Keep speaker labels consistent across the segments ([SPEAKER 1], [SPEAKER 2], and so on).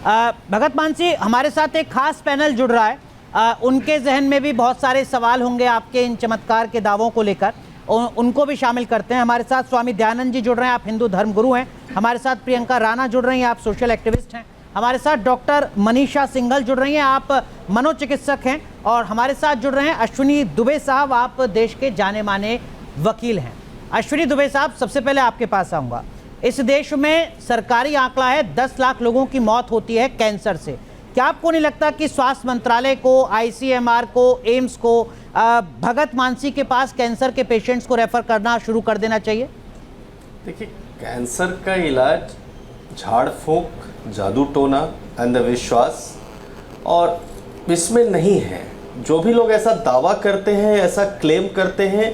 [SPEAKER 1] भगत मान सिंह, हमारे साथ एक खास पैनल जुड़ रहा है। उनके जहन में भी बहुत सारे सवाल होंगे आपके इन चमत्कार के दावों को लेकर, उनको भी शामिल करते हैं। हमारे साथ स्वामी दयानंद जी जुड़ रहे हैं, आप हिंदू धर्मगुरु हैं। हमारे साथ प्रियंका राणा जुड़ रही हैं, आप सोशल एक्टिविस्ट हैं। हमारे साथ डॉक्टर मनीषा सिंघल जुड़ रही हैं, आप मनोचिकित्सक हैं। और हमारे साथ जुड़ रहे हैं अश्विनी दुबे साहब, आप देश के जाने माने वकील हैं। अश्विनी दुबे साहब, सबसे पहले आपके पास आऊँगा। इस देश में सरकारी आंकड़ा है 10 लाख लोगों की मौत होती है कैंसर से। क्या आपको नहीं लगता कि स्वास्थ्य मंत्रालय को, ICMR को, एम्स को भगत मान सिंह के पास कैंसर के पेशेंट्स को रेफर करना शुरू कर देना चाहिए?
[SPEAKER 2] देखिए, कैंसर का इलाज झाड़ फूंक, जादू टोना, अंधविश्वास और इसमें नहीं है। जो भी लोग ऐसा दावा करते हैं, ऐसा क्लेम करते हैं,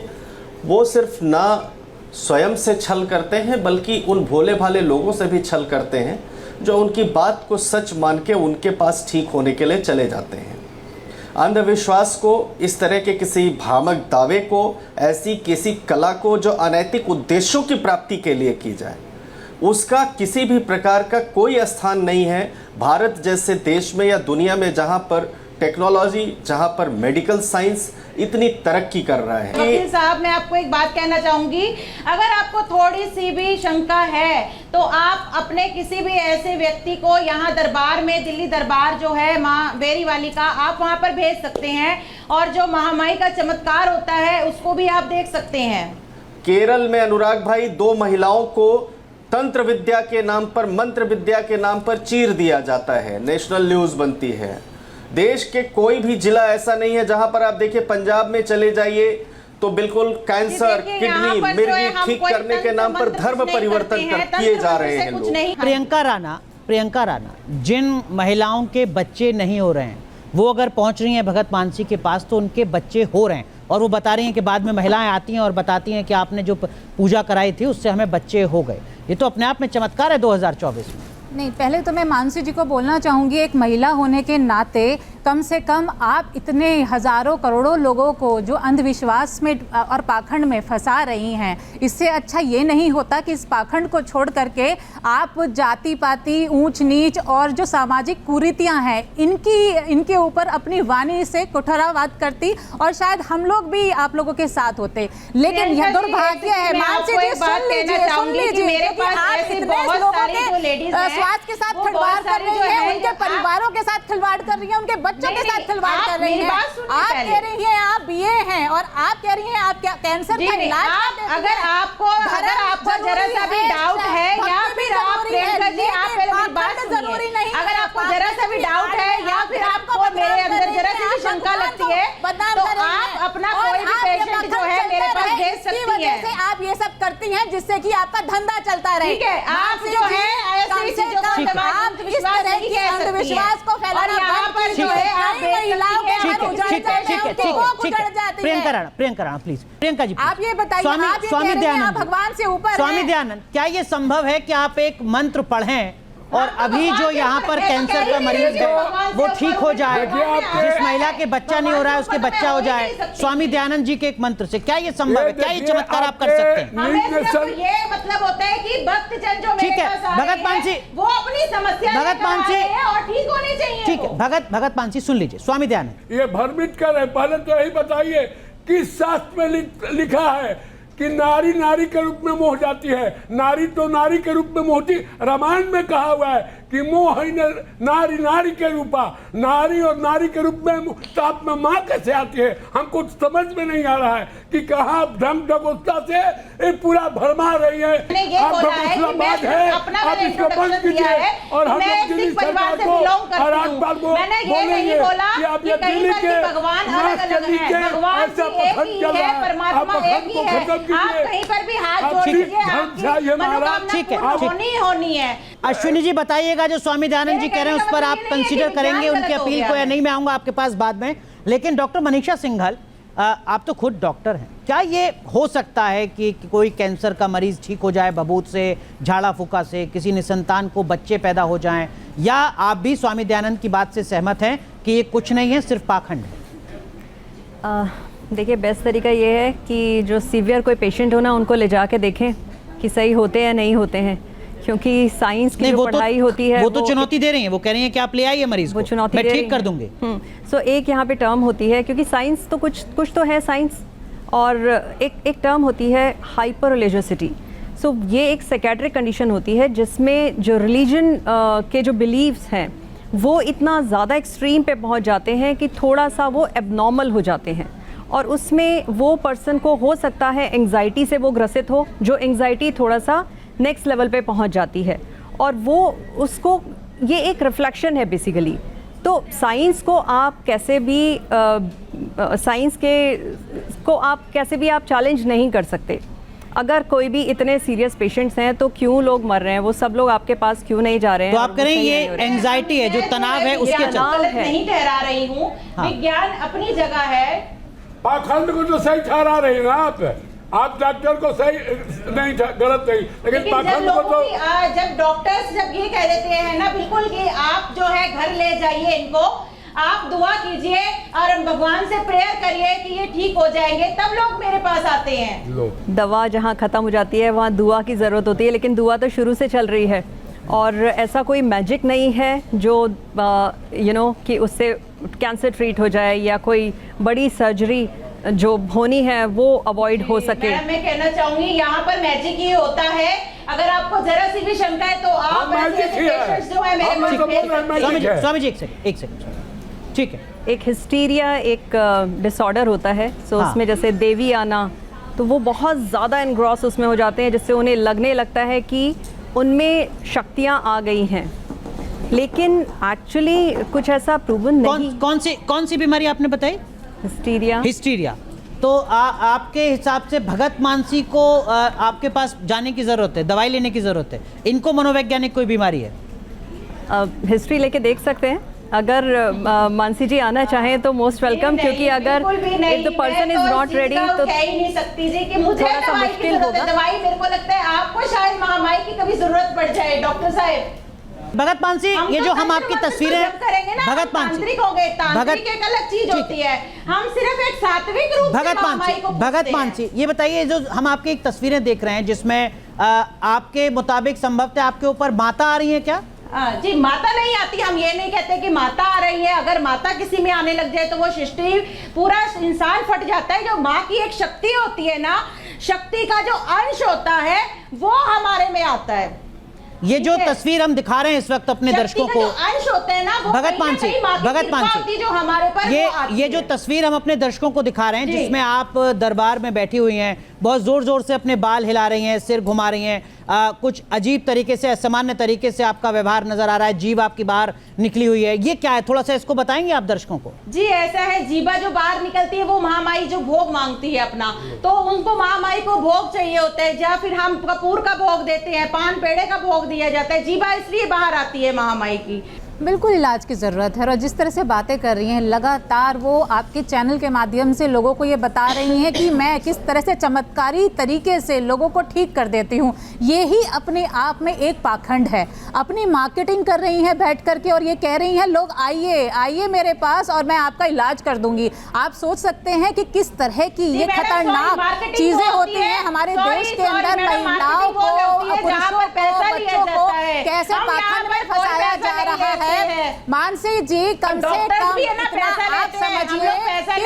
[SPEAKER 2] वो सिर्फ ना स्वयं से छल करते हैं बल्कि उन भोले भाले लोगों से भी छल करते हैं जो उनकी बात को सच मान के उनके पास ठीक होने के लिए चले जाते हैं। अंधविश्वास को, इस तरह के किसी भ्रामक दावे को, ऐसी किसी कला को जो अनैतिक उद्देश्यों की प्राप्ति के लिए की जाए, उसका किसी भी प्रकार का कोई स्थान नहीं है भारत जैसे देश में या दुनिया में, जहां पर टेक्नोलॉजी, जहां पर मेडिकल साइंस इतनी तरक्की कर रहा है।
[SPEAKER 3] वकील साहब, मैं आपको एक बात कहना चाहूंगी, अगर आपको थोड़ी सी भी शंका है तो आप अपने किसी भी ऐसे व्यक्ति को यहाँ दरबार में, दिल्ली दरबार जो है माँ बेरी वाली का, आप वहाँ पर भेज सकते हैं और जो महामाई का चमत्कार होता है उसको भी आप देख सकते हैं।
[SPEAKER 2] केरल में अनुराग भाई, 2 महिलाओं को तंत्र विद्या के नाम पर, मंत्र विद्या के नाम पर चीर दिया जाता है, नेशनल न्यूज बनती है। देश के कोई भी जिला ऐसा नहीं है जहां पर आप देखिए, पंजाब में चले जाइए तो बिल्कुल कैंसर, किडनी, मिर्गी ठीक करने के नाम पर धर्म परिवर्तन किए जा रहे हैं लोग।
[SPEAKER 1] प्रियंका राणा, जिन महिलाओं के बच्चे नहीं हो रहे हैं, वो अगर पहुंच रही हैं भगत मान सिंह के पास तो उनके बच्चे हो रहे हैं, और वो बता रही हैं कि बाद में महिलाएं आती हैं और बताती हैं कि आपने जो पूजा कराई थी उससे हमें बच्चे हो गए। ये तो अपने आप में चमत्कार है 2024 में।
[SPEAKER 4] नहीं, पहले तो मैं मानसी जी को बोलना चाहूँगी, एक महिला होने के नाते कम से कम आप इतने हज़ारों करोड़ों लोगों को जो अंधविश्वास में और पाखंड में फंसा रही हैं, इससे अच्छा ये नहीं होता कि इस पाखंड को छोड़ करके आप जाति पाति, ऊंच नीच और जो सामाजिक कुरीतियां हैं इनके ऊपर अपनी वाणी से कुठरावाद करती और शायद हम लोग भी आप लोगों के साथ होते। लेकिन यह दुर्भाग्य है। मानसी जी, सुन लीजिए, मेरे पास इतने लोगों के स्वास्थ्य के साथ खिलवाड़ कर रही है, उनके परिवारों के साथ खिलवाड़ कर रही है, उनके बच्चों के साथ खिलवाड़ कर रही है। आप कह रही हैं आप BA हैं और आप कह रही हैं आप क्या कैंसर का इलाज करते हैं?
[SPEAKER 3] अगर आपको जरा सा भी डाउट है, या फिर आप प्रियंका जी, आप पहले मेरी बात सुनिए, अगर आपको जरा सा भी डाउट है या फिर आपको मेरे अंदर जरा सी भी शंका लगती है तो आप अपना कोई भी पेशेंट जो है मेरे पास भेज सकती है।
[SPEAKER 4] आप ये सब करती हैं जिससे कि आपका धंधा चलता रहे।
[SPEAKER 3] ठीक है, आप जो है ऐसी चीजों को
[SPEAKER 4] इस तरह के अंधविश्वास को फैलाना बंद कर जो है आप महिलाओं के घर उजाड़ जाते हैं, उनकी कोख उजड़ जाती है।
[SPEAKER 1] प्रियंका राणा प्लीज। प्रियंका जी,
[SPEAKER 4] आप ये बताइए, आप ये
[SPEAKER 1] स्वामी
[SPEAKER 4] कह रही हैं आप
[SPEAKER 1] दयानंद,
[SPEAKER 4] भगवान से ऊपर हैं।
[SPEAKER 1] स्वामी दयानंद, क्या ये संभव है कि आप एक मंत्र पढ़ें और अभी जो यहाँ पर कैंसर का मरीज है वो ठीक हो जाए, जिस महिला के बच्चा नहीं हो रहा है उसके बच्चा हो जाए, स्वामी दयानंद जी के एक मंत्र से? क्या ये संभव है? क्या ये चमत्कार आप कर सकते हैं?
[SPEAKER 3] ये मतलब होता है कि भक्तजन जो
[SPEAKER 1] ठीक है, भगत मान सिंह,
[SPEAKER 3] वो अपनी समस्या
[SPEAKER 1] भगत मान सिंह
[SPEAKER 3] और ठीक होनी चाहिए।
[SPEAKER 1] ठीक है, भगत मान सिंह सुन लीजिए। स्वामी दयानंद,
[SPEAKER 5] ये भ्रमित कर रहे, पहले तो यही बताइए किस शास्त्र में लिखा है कि नारी नारी के रूप में मोह जाती है, नारी तो नारी के रूप में मोहती। रामायण में कहा हुआ है कि मोह ही नारी नारी के रूपा, नारी और नारी के रूप में तो आप में माँ कैसे आती है? हमको समझ में नहीं आ रहा है कि कहाँ भ्रम ढकोसला से ये पूरा भरमा रही है। आप ढकोसलाबाज है, आप इसको बंद कीजिए और हम लोग दिल्ली सरकार को और राज्यपाल को बोलेंगे कि आप ये दिल्ली के नाश के नीचे ऐसा पखंड चल रहा है, आप पखंड को खत्म कीजिए।
[SPEAKER 3] कहीं पर भी हाथ जोड़ दीजिए, मनोकामना होनी है।
[SPEAKER 1] अश्विनी जी बताइएगा, जो स्वामी दयानंद जी कह रहे हैं उस पर आप कंसीडर करेंगे उनकी अपील को या नहीं? मैं आऊंगा आपके पास बाद में। लेकिन डॉक्टर मनीषा सिंघल, आप तो खुद डॉक्टर हैं, क्या ये हो सकता है कि कोई कैंसर का मरीज ठीक हो जाए बबूत से, झाड़ा फूका से, किसी निसंतान को बच्चे पैदा हो जाएं, या आप भी स्वामी दयानंद की बात से सहमत हैं कि ये कुछ नहीं है, सिर्फ पाखंड है?
[SPEAKER 6] देखिए, बेस्ट तरीका ये है कि जो सीवियर कोई पेशेंट हो ना, उनको ले जा के देखें कि सही होते या नहीं होते हैं, क्योंकि साइंस की
[SPEAKER 1] नहीं,
[SPEAKER 6] जो पढ़ाई होती है
[SPEAKER 1] वो तो चुनौती दे रही हैं, वो कह रही हैं कि आप ले आइए मरीज
[SPEAKER 6] वो
[SPEAKER 1] को,
[SPEAKER 6] चुनौती
[SPEAKER 1] मैं
[SPEAKER 6] दे
[SPEAKER 1] ठीक
[SPEAKER 6] रही
[SPEAKER 1] कर
[SPEAKER 6] हैं।
[SPEAKER 1] दूंगी।
[SPEAKER 6] सो एक यहाँ पे टर्म होती है, क्योंकि साइंस तो कुछ तो है साइंस, और एक टर्म होती है हाइपर रिलीजियसिटी। सो ये एक साइकेट्रिक कंडीशन होती है जिसमें जो रिलीजन के जो बिलीव्स हैं वो इतना ज़्यादा एक्सट्रीम पे पहुँच जाते हैं कि थोड़ा सा वो एबनॉर्मल हो जाते हैं, और उसमें वो पर्सन को हो सकता है एंग्जाइटी से वो ग्रसित हो, जो एंग्जाइटी थोड़ा सा नेक्स्ट लेवल पे पहुंच जाती है, और वो उसको ये एक रिफ्लेक्शन है बेसिकली। तो साइंस को आप कैसे भी आप चैलेंज नहीं कर सकते। अगर कोई भी इतने सीरियस पेशेंट्स हैं तो क्यों लोग मर रहे हैं, वो सब लोग आपके पास क्यों नहीं जा रहे हैं?
[SPEAKER 1] तो आप करें ये एंजाइटी है, जो तनाव है, उसके
[SPEAKER 3] विज्ञान
[SPEAKER 1] चलते
[SPEAKER 3] गलत नहीं ठहरा रही हूँ, विज्ञान अपनी जगह है।
[SPEAKER 5] पाखंड को तो सही ठहरा रहे हैं ना आप डॉक्टर को सही नहीं गलत नहीं, लेकिन
[SPEAKER 3] जब
[SPEAKER 5] पाखंड को
[SPEAKER 3] लोगों
[SPEAKER 5] तो
[SPEAKER 3] की जब डॉक्टर्स जब ये कह देते हैं ना बिल्कुल कि आप जो है घर ले जाइए इनको, आप दुआ कीजिए और भगवान से प्रेयर करिए कि ये ठीक हो जाएंगे, तब लोग मेरे पास आते हैं।
[SPEAKER 6] दवा जहाँ ख़त्म हो जाती है वहाँ दुआ की ज़रूरत होती है, लेकिन दुआ तो शुरू से चल रही है, और ऐसा कोई मैजिक नहीं है जो कि उससे कैंसर ट्रीट हो जाए या कोई बड़ी सर्जरी जो होनी है वो अवॉइड हो सके।
[SPEAKER 3] मैं कहना चाहूंगी यहाँ पर मैजिक ही होता है। अगर आपको जरा सी भी शंका है तो आप ऐसे पेशेंट्स जो है मेरे
[SPEAKER 1] स्वामी जी एक सेकंड, ठीक है।
[SPEAKER 6] एक हिस्टीरिया एक डिसऑर्डर होता है, सो उसमें जैसे देवी आना, तो वो बहुत ज़्यादा एनग्रॉस उसमें हो जाते हैं, जिससे उन्हें लगता है कि उनमें शक्तियाँ आ गई हैं, लेकिन एक्चुअली कुछ ऐसा प्रूवन नहीं।
[SPEAKER 1] कौन सी बीमारी आपने बताई? हिस्टीरिया। तो आपके हिसाब से भगत मानसी को आपके पास जाने की जरूरत है, दवाई लेने की जरूरत है, इनको मनोवैज्ञानिक कोई बीमारी है?
[SPEAKER 6] हिस्ट्री लेके देख सकते हैं, अगर मानसी जी आना चाहें तो मोस्ट वेलकम, क्योंकि अगर if the person is not ready तो
[SPEAKER 3] कह ही नहीं सकती जी कि मुझे
[SPEAKER 6] थोड़ा सा
[SPEAKER 3] दवाई की
[SPEAKER 6] मुश्किल
[SPEAKER 3] जरूरत
[SPEAKER 6] होगा।
[SPEAKER 3] है। दवाई मेरे को लगता है आपको शायद महामारी की कभी जरूरत पड़ जाए डॉक्टर साहब।
[SPEAKER 1] भगत मानसी, ये जो हम आपकी तस्वीरें
[SPEAKER 3] करेंगे ना,
[SPEAKER 1] भगत मानसी,
[SPEAKER 3] तांत्रिक हो गए, तांत्रिक एक अलग चीज होती है, हम सिर्फ एक सात्विक रूप से महामारी को
[SPEAKER 1] भगत मानसी, ये बताइए, जो हम आपकी एक तस्वीरें देख रहे हैं जिसमें आपके मुताबिक संभवतः आपके ऊपर माता आ रही है क्या?
[SPEAKER 3] जी माता नहीं आती, हम ये नहीं कहते कि माता आ रही है। अगर माता किसी में आने लग जाए तो वो सृष्टि पूरा इंसान फट जाता है। जो माँ की एक शक्ति होती है ना, शक्ति का जो अंश होता है वो हमारे में आता है।
[SPEAKER 1] ये जो तस्वीर हम दिखा रहे हैं इस वक्त अपने दर्शकों को,
[SPEAKER 3] अंश होते हैं ना, वो
[SPEAKER 1] भगत मानसी
[SPEAKER 3] जो हमारे पर
[SPEAKER 1] ये जो तस्वीर हम अपने दर्शकों को दिखा रहे हैं, जिसमें आप दरबार में बैठी हुई हैं, बहुत जोर जोर से अपने बाल हिला रही हैं, सिर घुमा रही हैं, कुछ अजीब तरीके से, असामान्य तरीके से आपका व्यवहार नजर आ रहा है, जीभ आपकी बाहर निकली हुई है, ये क्या है? थोड़ा सा इसको बताएंगे आप दर्शकों को।
[SPEAKER 3] जी ऐसा है, जीभा जो बाहर निकलती है वो महामाई जो भोग मांगती है अपना, तो उनको महामाई को भोग चाहिए होता है, या फिर हम कपूर का भोग देते हैं, पान पेड़े का भोग दिया जाता है, जीभा इसलिए बाहर आती है महामाई की।
[SPEAKER 4] बिल्कुल इलाज की ज़रूरत है, और जिस तरह से बातें कर रही हैं लगातार वो आपके चैनल के माध्यम से लोगों को ये बता रही हैं कि मैं किस तरह से चमत्कारी तरीके से लोगों को ठीक कर देती हूँ, ये ही अपने आप में एक पाखंड है। अपनी मार्केटिंग कर रही हैं बैठ करके, और ये कह रही हैं लोग आइए मेरे पास और मैं आपका इलाज कर दूंगी। आप सोच सकते हैं कि किस तरह की ये खतरनाक चीज़ें होती हैं हमारे देश के अंदर, महिलाओं को, पुरुषों को, बच्चों को कैसे पाखंड में फंसाया जा रहा है। मानसी जी, कम से कम इतना आप समझिए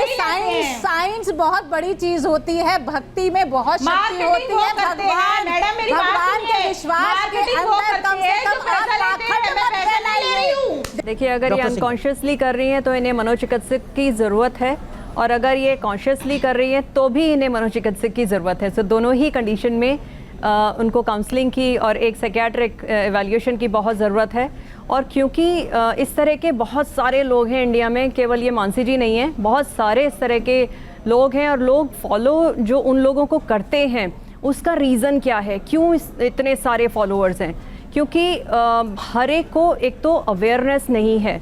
[SPEAKER 4] कि साइंस बहुत बड़ी चीज होती है, भक्ति में बहुत शक्ति होती है, भगवान के विश्वास के अंदर कम से कम आप पाखंड मत फैलाइए।
[SPEAKER 6] देखिए, अगर ये अनकॉन्शियसली कर रही हैं तो इन्हें मनोचिकित्सक की ज़रूरत है, और अगर ये कॉन्शियसली कर रही हैं तो भी इन्हें मनोचिकित्सक की ज़रूरत है। सो दोनों ही कंडीशन में उनको काउंसलिंग की और एक साइकियाट्रिक एवैल्यूएशन की बहुत ज़रूरत है। और क्योंकि इस तरह के बहुत सारे लोग हैं इंडिया में, केवल ये मानसी जी नहीं हैं, बहुत सारे इस तरह के लोग हैं, और लोग फॉलो जो उन लोगों को करते हैं उसका रीज़न क्या है, क्यों इतने सारे फॉलोअर्स हैं? क्योंकि हर एक को एक तो अवेयरनेस नहीं है,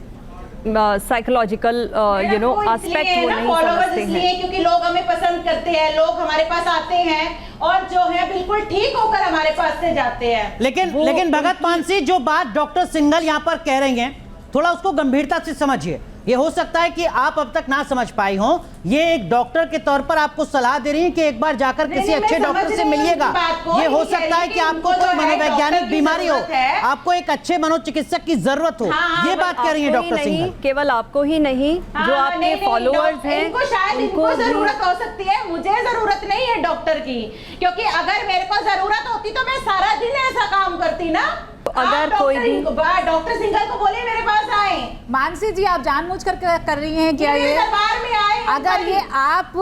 [SPEAKER 6] साइकोलॉजिकल एस्पेक्ट वो नहीं समझते हैं,
[SPEAKER 3] क्योंकि लोग हमें पसंद करते हैं, लोग हमारे पास आते हैं और जो है बिल्कुल ठीक होकर हमारे पास से जाते हैं।
[SPEAKER 1] लेकिन भगत मानसी, जो बात डॉक्टर सिंघल यहाँ पर कह रही हैं, थोड़ा उसको गंभीरता से समझिए। ये हो सकता है कि आप अब तक ना समझ पाई हो, ये एक डॉक्टर के तौर पर आपको सलाह दे रही है कि एक बार जाकर किसी अच्छे डॉक्टर से मिलिएगा। ये हो सकता है कि आपको कोई मनोवैज्ञानिक बीमारी हो, आपको एक अच्छे मनोचिकित्सक की जरूरत हो, ये बात कह रही है डॉक्टर सिंह।
[SPEAKER 6] केवल आपको ही नहीं, जो आपके फॉलोअर्स हैं
[SPEAKER 3] इनको शायद इनको जरूरत हो सकती है, मुझे जरूरत नहीं है डॉक्टर की, क्योंकि अगर मेरे को जरूरत होती तो मैं सारा दिन ऐसा काम करती ना।
[SPEAKER 6] अगर कोई भी
[SPEAKER 3] डॉक्टर सिंघल को बोले मेरे पास आए।
[SPEAKER 4] मानसी जी, आप जानबूझ कर रही हैं क्या ये?
[SPEAKER 3] दरबार में आए,
[SPEAKER 4] अगर ये आप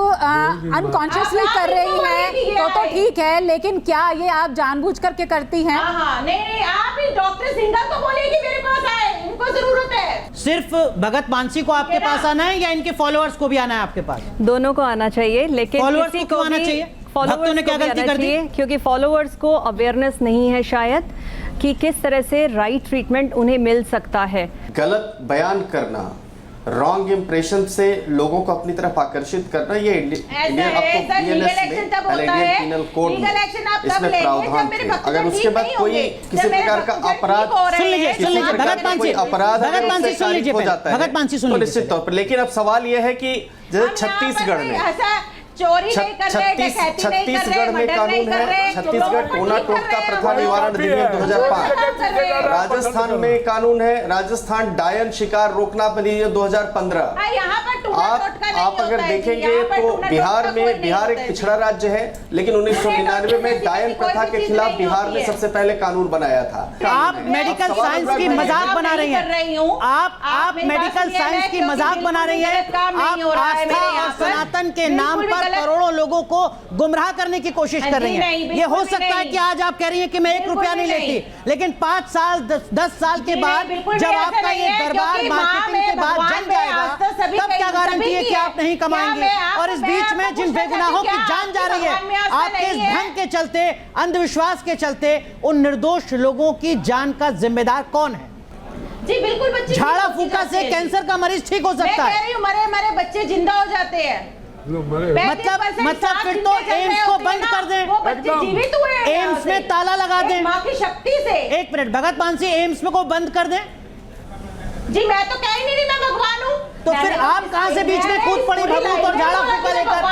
[SPEAKER 4] अनकॉन्शियसली कर रही हैं तो ठीक है, लेकिन क्या ये आप जानबूझ करके करती हैं?
[SPEAKER 3] हाँ, नहीं, आप ही डॉक्टर सिंघल को बोले कि मेरे पास आए, इनको जरूरत है।
[SPEAKER 1] सिर्फ भगत मानसी को आपके पास आना है या इनके फॉलोअर्स को भी आना है आपके पास?
[SPEAKER 6] दोनों को आना चाहिए, लेकिन
[SPEAKER 1] फॉलोअर्स
[SPEAKER 6] किसी
[SPEAKER 1] को क्यों आना चाहिए? भक्तों ने क्या गलती कर दी?
[SPEAKER 6] क्योंकि फॉलोअर्स को अवेयरनेस नहीं है शायद कि किस तरह से राइट ट्रीटमेंट उन्हें मिल सकता है।
[SPEAKER 2] गलत बयान करना, रॉन्ग इंप्रेशन से लोगों को अपनी तरफ आकर्षित करना, ये इंडियन आपको बीएनएस में पहले इंडियन पिनल कोड इसमें प्रावधान थे। अगर उसके बाद कोई किसी प्रकार का अपराध,
[SPEAKER 1] सुन लीजिए भगत मानसी,
[SPEAKER 2] अपराध
[SPEAKER 1] भगत मानसी सुन लीजिए,
[SPEAKER 2] हो जाता है
[SPEAKER 1] भगत मानसी सुन
[SPEAKER 2] तो
[SPEAKER 1] लीजिए
[SPEAKER 2] निश्चित तौर पर। लेकिन अब सवाल यह है कि जैसे छत्तीसगढ़ में
[SPEAKER 3] चोरी नहीं कर रहे, डकैती नहीं कर रहे,
[SPEAKER 2] छत्तीसगढ़ में
[SPEAKER 3] मर्डर नहीं
[SPEAKER 2] कानून
[SPEAKER 3] कर रहे,
[SPEAKER 2] है, छत्तीसगढ़ टोना टोटका प्रथा निवारण अधिनियम 2005, राजस्थान में कानून है, राजस्थान डायन शिकार रोकना अधिनियम 2015। आप अगर देखेंगे तो बिहार में, बिहार एक पिछड़ा राज्य है, लेकिन 1999 में डायन प्रथा के खिलाफ बिहार ने सबसे पहले कानून बनाया था।
[SPEAKER 1] आप मेडिकल साइंस की मजाक बना रही हैं, आप मेडिकल साइंस की मजाक बना रही हैं, आप आस्था और सनातन के नाम पर करोड़ों लोगों को गुमराह करने की कोशिश कर रही हैं। ये हो सकता है कि आज आप कह रही हैं कि मैं 1 रुपया नहीं लेती, लेकिन 5 साल 10 साल के बाद जब आपका ये दरबार मार्केटिंग के बाद जम जाएगा, तब क्या गारंटी है कि आप नहीं कमाएंगे? और इस बीच में जिन बेगुनाहों की जान जा रही है, आपके इस भ्रम के चलते, अंधविश्वास के चलते, उन निर्दोष लोगों की जान का जिम्मेदार कौन है?
[SPEAKER 3] जी बिल्कुल, बच्चे
[SPEAKER 1] झाड़ा फूका से कैंसर का मरीज ठीक हो सकता है,
[SPEAKER 3] मरे बच्चे जिंदा हो जाते हैं।
[SPEAKER 1] मतलब फिर तो एम्स को बंद कर दें,
[SPEAKER 3] जीवित हुए,
[SPEAKER 1] एम्स में ताला लगा दें
[SPEAKER 3] माँ की शक्ति से।
[SPEAKER 1] 1 मिनट भगत मानसी, एम्स में को बंद कर दें।
[SPEAKER 3] जी मैं तो कह ही नहीं रही मैं भगवान हूँ।
[SPEAKER 1] तो फिर आप कहां से बीच में कूद पड़ी भभूत और झाड़ा फूका लेकर?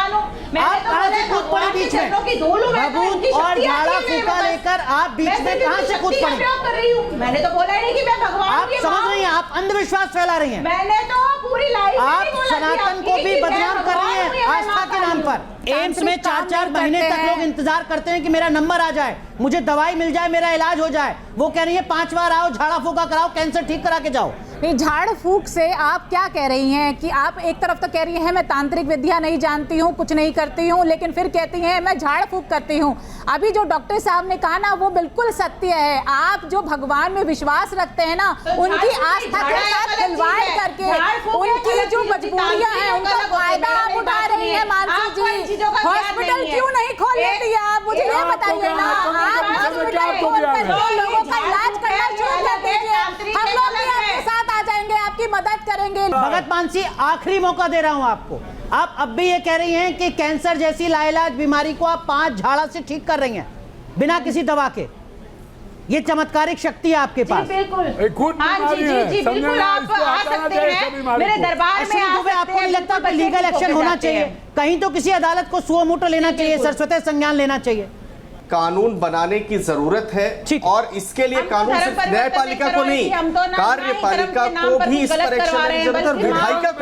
[SPEAKER 1] आप कहां से कूद पड़ी बीच में? भभूत और झाड़ा फूका लेकर आप बीच में कहां से कूद पड़ी?
[SPEAKER 3] मैंने तो बोला ही नहीं कि मैं भगवान।
[SPEAKER 1] आप समझ रही हैं, आप अंधविश्वास फैला रही हैं।
[SPEAKER 3] मैंने तो पूरी लाइफ
[SPEAKER 1] आप सनातन को भी बदनाम कर रही हैं आस्था के नाम पर। एम्स में 4-4 महीने तक लोग इंतजार करते हैं कि मेरा नंबर आ जाए, मुझे दवाई मिल जाए, मेरा इलाज हो जाए। वो कह रही है 5 बार आओ, झाड़ा फूका कराओ, कैंसर ठीक करा के जाओ।
[SPEAKER 4] नहीं, झाड़ फूक से आप क्या कह रही हैं कि आप एक तरफ तो कह रही हैं मैं तांत्रिक विद्या नहीं जानती हूँ, कुछ नहीं करती हूँ, लेकिन फिर कहती हैं मैं झाड़ फूक करती हूँ। अभी जो डॉक्टर साहब ने कहा ना वो बिल्कुल सत्य है। आप जो भगवान में विश्वास रखते हैं ना, उनकी आस्था के साथ खिलवाड़ करके उनकी जो मजबूरियां हैं उनका फायदा आप उठा रही हैं। मानसी जी, हॉस्पिटल क्यों नहीं खोल लेती है आप? मुझे ये बताइए ना, आप हॉस्पिटल खोल करके लोगों का इलाज करना शुरू कर दीजिए, हम लोग भी आपके साथ आ जाएंगे, आपकी मदद करेंगे।
[SPEAKER 1] भगत मानसी, आखिरी मौका दे रहा हूं आपको। आप अब भी ये कह रही हैं कि कैंसर जैसी लाइलाज बीमारी को आप 5 झाड़ा से ठीक कर रही हैं बिना किसी दवा के। ये चमत्कारिक शक्ति है आपके पास।
[SPEAKER 3] बिल्कुल,
[SPEAKER 5] हाँ
[SPEAKER 3] जी बिल्कुल, आप आ सकते हैं मेरे दरबार में।
[SPEAKER 1] आपको नहीं लगता कि लीगल एक्शन होना चाहिए? कहीं तो किसी अदालत को सुओ मोटो लेना चाहिए, सरस्वती संज्ञान लेना चाहिए।
[SPEAKER 2] कानून बनाने की जरूरत है, और इसके लिए कानून सिर्फ न्यायपालिका को नहीं, कार्यपालिका को भी इस पर एक्शन लेने की जरूरत है, विधायिका को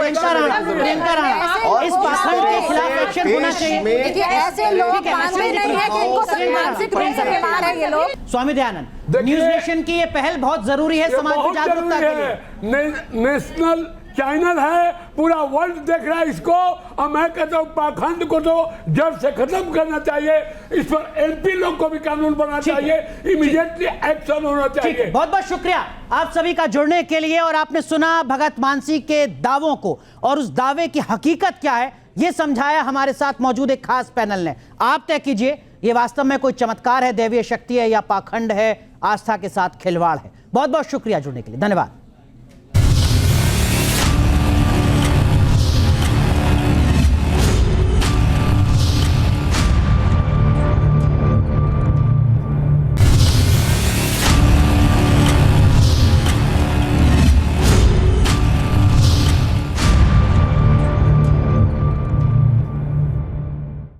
[SPEAKER 1] प्रियंका राणा और इस पाखंड के खिलाफ एक्शन होना चाहिए।
[SPEAKER 4] देखिए ऐसे लोग मानते नहीं है कि इनको मानसिक रूप से बीमार है ये लोग।
[SPEAKER 1] स्वामी दयानंद, न्यूज नेशन की ये पहल बहुत जरूरी है समाज में जागरूकता के लिए।
[SPEAKER 5] नेशनल चैनल है, पूरा वर्ल्ड देख रहा है इसको, और मैं कहता हूँ पाखंड को तो जड़ से खत्म करना चाहिए। इस पर एमपी लोग को भी कानून बनाना चाहिए, इमीडिएटली एक्शन होना चाहिए।
[SPEAKER 1] बहुत बहुत शुक्रिया आप सभी का जुड़ने के लिए। और आपने सुना भगत मानसी के दावों को, और उस दावे की हकीकत क्या है ये समझाया हमारे साथ मौजूद एक खास पैनल ने। आप तय कीजिए ये वास्तव में कोई चमत्कार है, दैवीय शक्ति है, या पाखंड है, आस्था के साथ खिलवाड़ है। बहुत बहुत शुक्रिया जुड़ने के लिए, धन्यवाद।